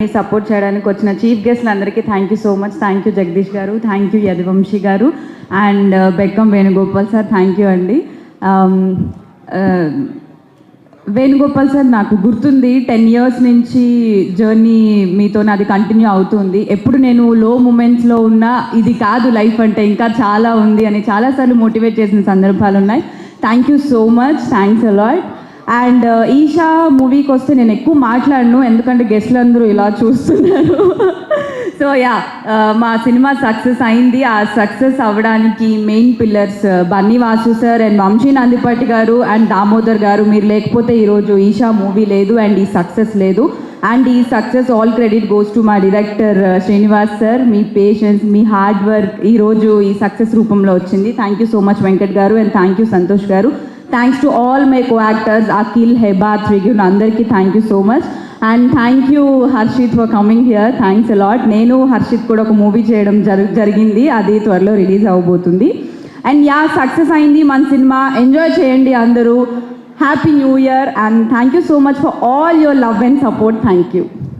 Support చేయడానికి వచ్చిన chief గెస్ట్లు అందరికీ thank you so much. Thank you Jagadish గారు, థ్యాంక్ యూ యదువంశీ గారు and Bekkam Venugopal sir, thank you అండి. వేణుగోపాల్ సార్, నాకు గుర్తుంది 10 years నుంచి జర్నీ మీతో నాది కంటిన్యూ అవుతుంది. ఎప్పుడు నేను లో మూమెంట్స్లో ఉన్నా ఇది కాదు లైఫ్ అంటే, ఇంకా చాలా ఉంది అని చాలాసార్లు మోటివేట్ చేసిన సందర్భాలు ఉన్నాయి. Thank you so much, thanks a lot. And Isha మూవీకి వస్తే నేను ఎక్కువ మాట్లాడను, ఎందుకంటే గెస్ట్లు అందరూ ఇలా చూస్తున్నారు. సో యా, మా సినిమా సక్సెస్ అయింది. ఆ సక్సెస్ అవ్వడానికి main pillars Bunny Vasu sir and Vamsi Nandipati garu and Damodar garu. మీరు లేకపోతే ఈరోజు ఈషా మూవీ లేదు అండ్ ఈ సక్సెస్ లేదు. అండ్ ఈ success all credit goes to మా డైరెక్టర్ శ్రీనివాస్ సార్. మీ పేషెన్స్, మీ హార్డ్ వర్క్ ఈరోజు ఈ సక్సెస్ రూపంలో వచ్చింది. Thank you so much Venkat garu and thank you Santosh garu. Thanks to all my co actors Akhil, Heba, Trigun, అందరికీ thank you so much. And thank you Harshit for coming here. Thanks a lot. నేను హర్షిత్ కూడా ఒక మూవీ చేయడం జరిగింది, అది త్వరలో రిలీజ్ అవ్వబోతుంది. అండ్ యా, సక్సెస్ అయింది మన సినిమా. ఎంజాయ్ చేయండి అందరూ. Happy new year and thank you so much for all your love and support. Thank you.